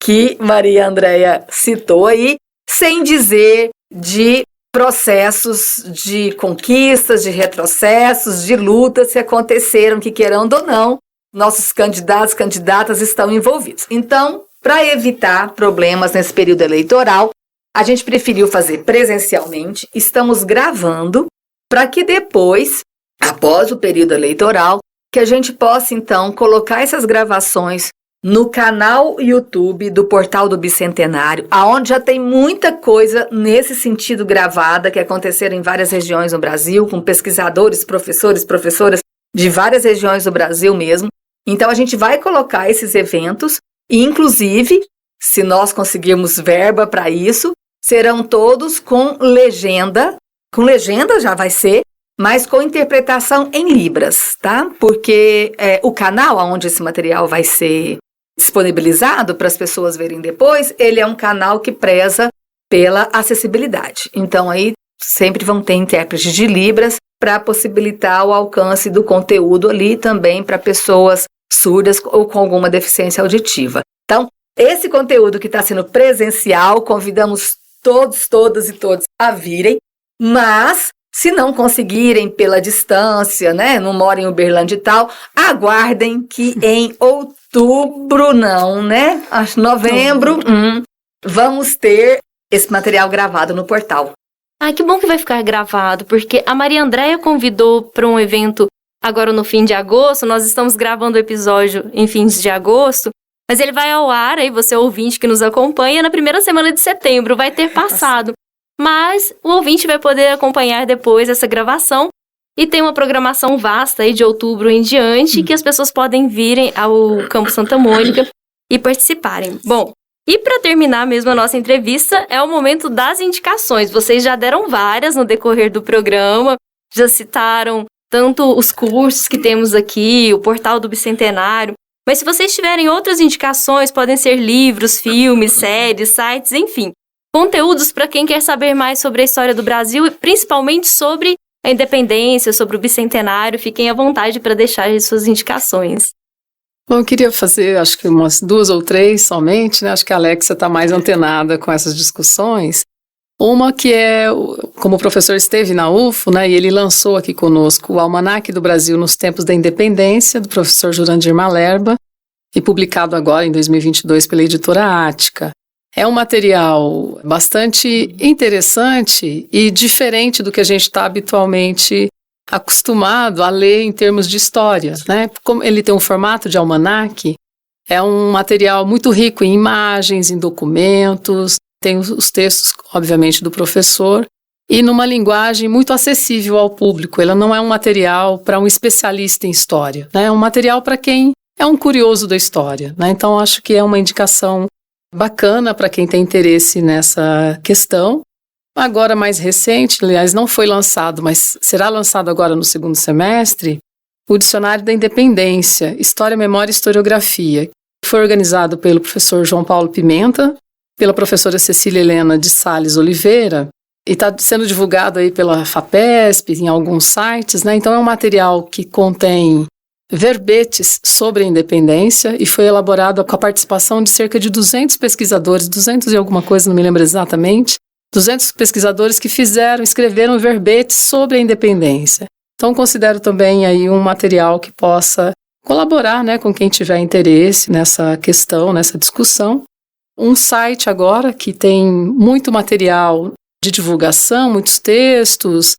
que Maria Andréia citou aí, sem dizer de processos de conquistas, de retrocessos, de lutas que aconteceram, que querendo ou não, nossos candidatos, candidatas estão envolvidos. Então, para evitar problemas nesse período eleitoral, a gente preferiu fazer presencialmente, estamos gravando, para que depois, após o período eleitoral, que a gente possa então colocar essas gravações no canal YouTube do Portal do Bicentenário, aonde já tem muita coisa nesse sentido gravada, que aconteceram em várias regiões no Brasil, com pesquisadores, professores, professoras de várias regiões do Brasil mesmo. Então, a gente vai colocar esses eventos e, inclusive, se nós conseguirmos verba para isso, serão todos com legenda já vai ser, mas com interpretação em Libras, tá? Porque o canal onde esse material vai ser disponibilizado para as pessoas verem depois, ele é um canal que preza pela acessibilidade. Então, aí sempre vão ter intérpretes de Libras para possibilitar o alcance do conteúdo ali também para pessoas surdas ou com alguma deficiência auditiva. Então, esse conteúdo que está sendo presencial, convidamos todos, todas e todos a virem, mas se não conseguirem pela distância, né, não moram em Uberlândia e tal, aguardem que em outubro, não, né, acho novembro, vamos ter esse material gravado no portal. Ah, que bom que vai ficar gravado, porque a Maria Andréia convidou para um evento agora no fim de agosto. Nós estamos gravando o episódio em fins de agosto, mas ele vai ao ar, aí você ouvinte que nos acompanha, na primeira semana de setembro, vai ter passado. Mas o ouvinte vai poder acompanhar depois essa gravação e tem uma programação vasta aí de outubro em diante que as pessoas podem virem ao Campo Santa Mônica e participarem. Bom, e para terminar mesmo a nossa entrevista, é o momento das indicações. Vocês já deram várias no decorrer do programa, já citaram tanto os cursos que temos aqui, o portal do Bicentenário, mas se vocês tiverem outras indicações, podem ser livros, filmes, séries, sites, enfim, conteúdos para quem quer saber mais sobre a história do Brasil e principalmente sobre a independência, sobre o Bicentenário. Fiquem à vontade para deixar as suas indicações. Bom, eu queria fazer, acho que umas 2 ou 3 somente, né? Acho que a Alexia está mais antenada com essas discussões. Uma que é, como o professor esteve na UFO, né, e ele lançou aqui conosco o Almanaque do Brasil nos Tempos da Independência, do professor Jurandir Malerba, e publicado agora em 2022 pela editora Ática. É um material bastante interessante e diferente do que a gente está habitualmente acostumado a ler em termos de história, né? Como ele tem um formato de almanaque, é um material muito rico em imagens, em documentos, tem os textos, obviamente, do professor, e numa linguagem muito acessível ao público. Ele não é um material para um especialista em história, né? É um material para quem é um curioso da história, né? Então, acho que é uma indicação bacana para quem tem interesse nessa questão. Agora, mais recente, aliás, não foi lançado, mas será lançado agora no segundo semestre, o Dicionário da Independência, História, Memória e Historiografia, que foi organizado pelo professor João Paulo Pimenta, pela professora Cecília Helena de Sales Oliveira, e está sendo divulgado aí pela FAPESP, em alguns sites, né? Então é um material que contém verbetes sobre a independência e foi elaborado com a participação de cerca de 200 pesquisadores, 200 e alguma coisa, não me lembro exatamente, 200 pesquisadores que escreveram verbetes sobre a independência. Então, considero também aí um material que possa colaborar, né, com quem tiver interesse nessa questão, nessa discussão. Um site agora que tem muito material de divulgação, muitos textos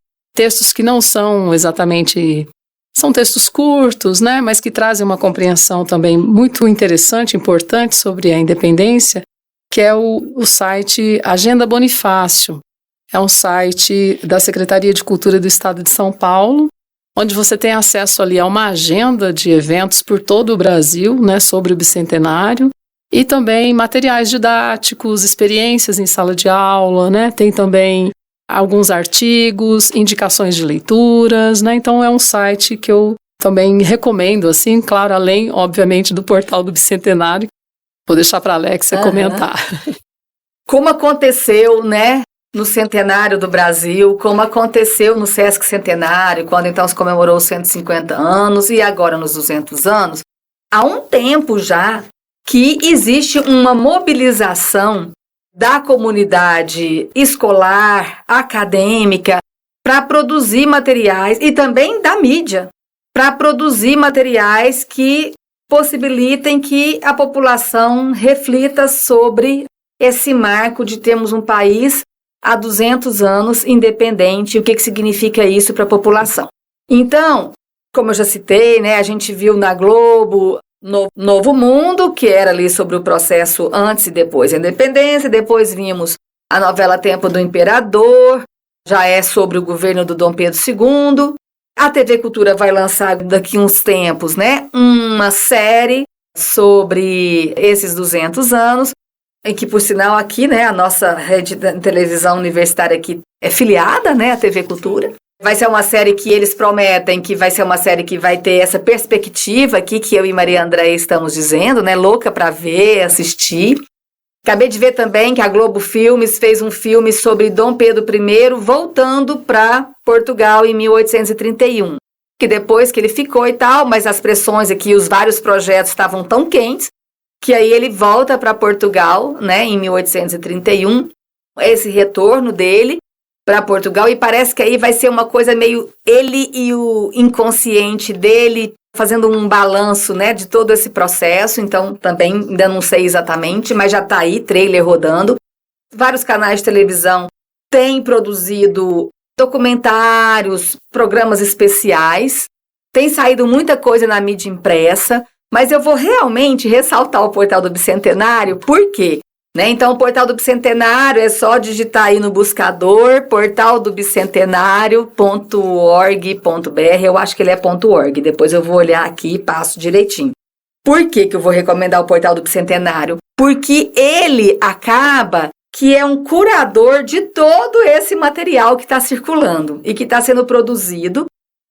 que não são exatamente... São textos curtos, né, mas que trazem uma compreensão também muito interessante, importante sobre a independência, que é o site Agenda Bonifácio. É um site da Secretaria de Cultura do Estado de São Paulo, onde você tem acesso ali a uma agenda de eventos por todo o Brasil, né, sobre o Bicentenário, e também materiais didáticos, experiências em sala de aula, né, tem também alguns artigos, indicações de leituras, né, então é um site que eu também recomendo, assim, claro, além, obviamente, do portal do Bicentenário. Vou deixar para a Alexia comentar. Como aconteceu, né, no Centenário do Brasil, como aconteceu no Sesc Centenário, quando então se comemorou os 150 anos e agora nos 200 anos, há um tempo já que existe uma mobilização da comunidade escolar, acadêmica, para produzir materiais, e também da mídia, para produzir materiais que possibilitem que a população reflita sobre esse marco de termos um país há 200 anos independente, o que significa isso para a população. Então, como eu já citei, né, a gente viu na Globo Novo Mundo, que era ali sobre o processo antes e depois da independência, depois vimos a novela Tempo do Imperador, já é sobre o governo do Dom Pedro II. A TV Cultura vai lançar daqui uns tempos, né, uma série sobre esses 200 anos, em que, por sinal, aqui, né, a nossa rede de televisão universitária aqui é filiada, né, à TV Cultura. Vai ser uma série que eles prometem que vai ser uma série que vai ter essa perspectiva aqui que eu e Maria Andréia estamos dizendo, né, louca para ver, assistir. Acabei de ver também que a Globo Filmes fez um filme sobre Dom Pedro I voltando para Portugal em 1831. Que depois que ele ficou e tal, mas as pressões aqui, os vários projetos estavam tão quentes, que aí ele volta para Portugal, né, em 1831, esse retorno dele para Portugal, e parece que aí vai ser uma coisa meio ele e o inconsciente dele, fazendo um balanço, né, de todo esse processo. Então também ainda não sei exatamente, mas já está aí, trailer rodando. Vários canais de televisão têm produzido documentários, programas especiais, tem saído muita coisa na mídia impressa, mas eu vou realmente ressaltar o Portal do Bicentenário, por quê? Né? Então, o Portal do Bicentenário é só digitar aí no buscador, portaldobicentenario.org.br, eu acho que ele é .org, depois eu vou olhar aqui e passo direitinho. Por que eu vou recomendar o Portal do Bicentenário? Porque ele acaba que é um curador de todo esse material que está circulando e que está sendo produzido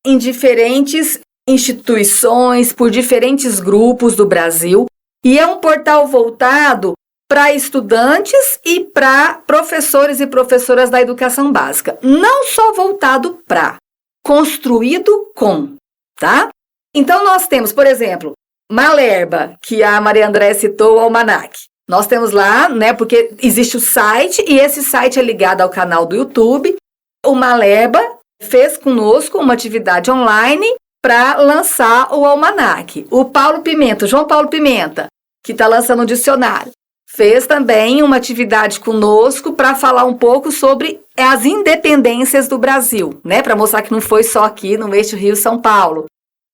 em diferentes instituições, por diferentes grupos do Brasil, e é um portal voltado para estudantes e para professores e professoras da educação básica. Não só voltado para, construído com, tá? Então nós temos, por exemplo, Malerba, que a Maria Andréia citou, o Almanac. Nós temos lá, né, porque existe o site, e esse site é ligado ao canal do YouTube. O Malerba fez conosco uma atividade online para lançar o Almanac. O Paulo Pimenta, João Paulo Pimenta, que está lançando um dicionário, fez também uma atividade conosco para falar um pouco sobre as independências do Brasil, né, para mostrar que não foi só aqui no eixo Rio-São Paulo.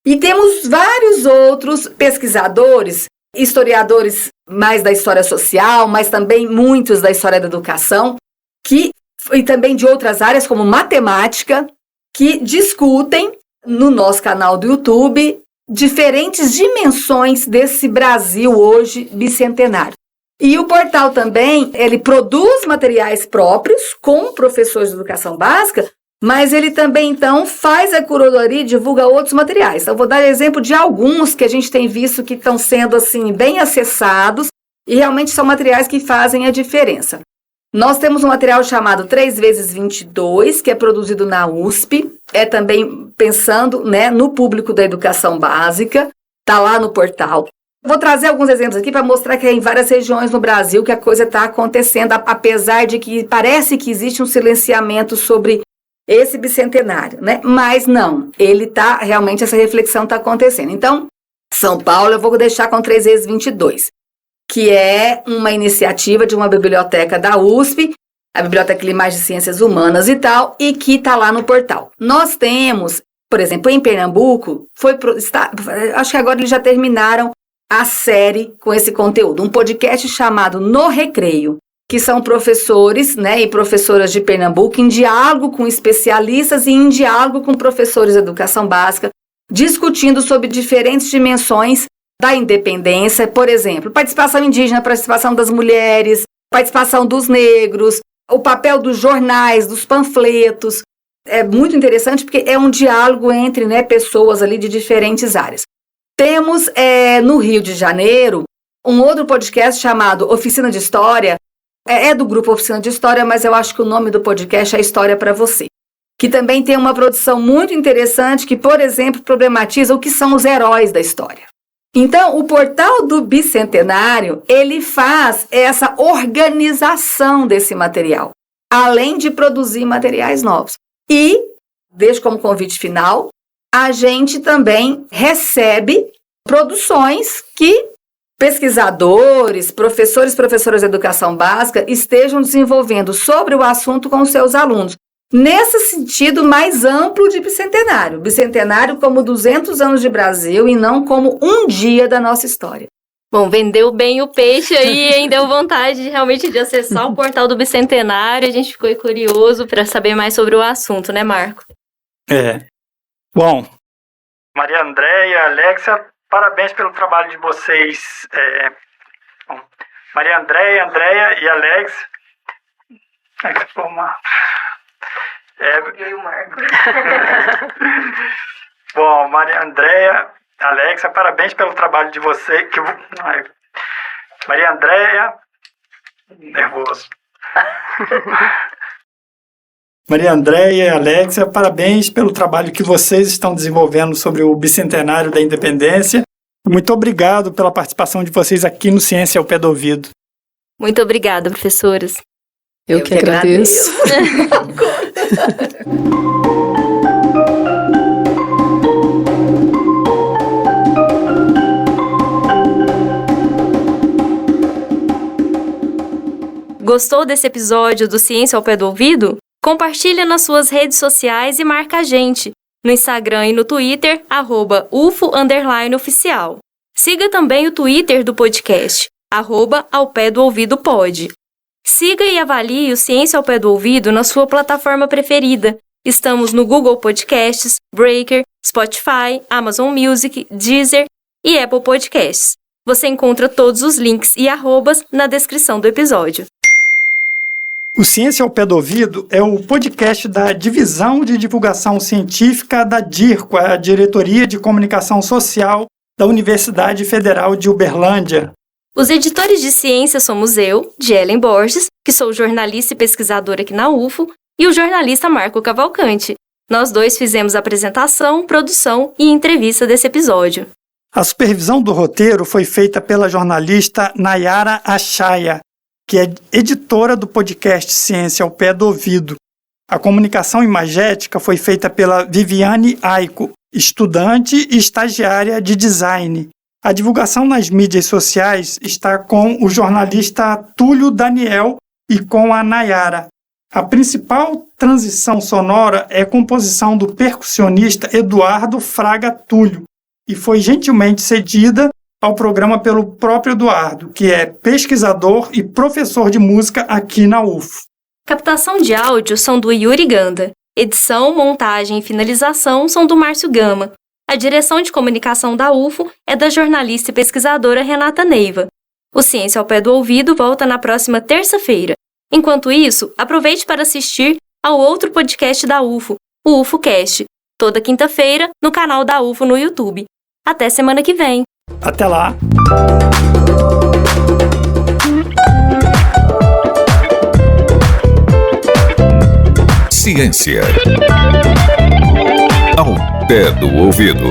E temos vários outros pesquisadores, historiadores mais da história social, mas também muitos da história da educação, e também de outras áreas como matemática, que discutem no nosso canal do YouTube diferentes dimensões desse Brasil hoje bicentenário. E o portal também, ele produz materiais próprios com professores de educação básica, mas ele também, então, faz a curadoria e divulga outros materiais. Então, vou dar exemplo de alguns que a gente tem visto que estão sendo, assim, bem acessados e realmente são materiais que fazem a diferença. Nós temos um material chamado 3x22, que é produzido na USP, é também pensando, né, no público da educação básica, está lá no portal. Vou trazer alguns exemplos aqui para mostrar que é em várias regiões no Brasil que a coisa está acontecendo, apesar de que parece que existe um silenciamento sobre esse bicentenário, né? Mas não, ele tá, realmente essa reflexão está acontecendo. Então, São Paulo eu vou deixar com 3x22, que é uma iniciativa de uma biblioteca da USP, a Biblioteca de Imagens de Ciências Humanas e tal, e que está lá no portal. Nós temos, por exemplo, em Pernambuco, acho que agora eles já terminaram a série com esse conteúdo, um podcast chamado No Recreio, que são professores, né, e professoras de Pernambuco em diálogo com especialistas e em diálogo com professores de educação básica, discutindo sobre diferentes dimensões da independência, por exemplo, participação indígena, participação das mulheres, participação dos negros, o papel dos jornais, dos panfletos. É muito interessante porque é um diálogo entre, né, pessoas ali de diferentes áreas. Temos no Rio de Janeiro um outro podcast chamado Oficina de História, é do grupo Oficina de História, mas eu acho que o nome do podcast é História para Você, que também tem uma produção muito interessante que, por exemplo, problematiza o que são os heróis da história. Então, o Portal do Bicentenário, ele faz essa organização desse material, além de produzir materiais novos. E, deixo como convite final, a gente também recebe produções que pesquisadores, professores e professoras de educação básica estejam desenvolvendo sobre o assunto com os seus alunos, nesse sentido mais amplo de bicentenário. Bicentenário como 200 anos de Brasil e não como um dia da nossa história. Bom, vendeu bem o peixe aí, hein? Deu vontade realmente de acessar o portal do Bicentenário. A gente ficou curioso para saber mais sobre o assunto, né, Marco? Bom, Maria Andréia, Alexia, parabéns pelo trabalho de vocês. Maria Andréia e Alex. Eu e o Marco. Bom, Maria Andréia, Alexia, parabéns pelo trabalho de vocês. Maria Andréia, Nervoso. Maria Andréia e Alexia, parabéns pelo trabalho que vocês estão desenvolvendo sobre o bicentenário da independência. Muito obrigado pela participação de vocês aqui no Ciência ao Pé do Ouvido. Muito obrigada, professoras. Eu que agradeço. Gostou desse episódio do Ciência ao Pé do Ouvido? Compartilha nas suas redes sociais e marca a gente no Instagram e no Twitter, @ufo_oficial. Siga também o Twitter do podcast, @aopédoouvidopod. Siga e avalie o Ciência ao Pé do Ouvido na sua plataforma preferida. Estamos no Google Podcasts, Breaker, Spotify, Amazon Music, Deezer e Apple Podcasts. Você encontra todos os links e arrobas na descrição do episódio. O Ciência ao Pé do Ouvido é o podcast da Divisão de Divulgação Científica da DIRCO, a Diretoria de Comunicação Social da Universidade Federal de Uberlândia. Os editores de ciência somos eu, Ellen Borges, que sou jornalista e pesquisadora aqui na UFO, e o jornalista Marco Cavalcante. Nós dois fizemos a apresentação, produção e entrevista desse episódio. A supervisão do roteiro foi feita pela jornalista Nayara Achaya, que é editora do podcast Ciência ao Pé do Ouvido. A comunicação imagética foi feita pela Viviane Aiko, estudante e estagiária de design. A divulgação nas mídias sociais está com o jornalista Túlio Daniel e com a Nayara. A principal transição sonora é a composição do percussionista Eduardo Fraga Túlio e foi gentilmente cedida ao programa pelo próprio Eduardo, que é pesquisador e professor de música aqui na UFO. Captação de áudio são do Yuri Ganda. Edição, montagem e finalização são do Márcio Gama. A direção de comunicação da UFO é da jornalista e pesquisadora Renata Neiva. O Ciência ao Pé do Ouvido volta na próxima terça-feira. Enquanto isso, aproveite para assistir ao outro podcast da UFO, o UFOcast, toda quinta-feira no canal da UFO no YouTube. Até semana que vem! Até lá! Ciência ao Pé do Ouvido.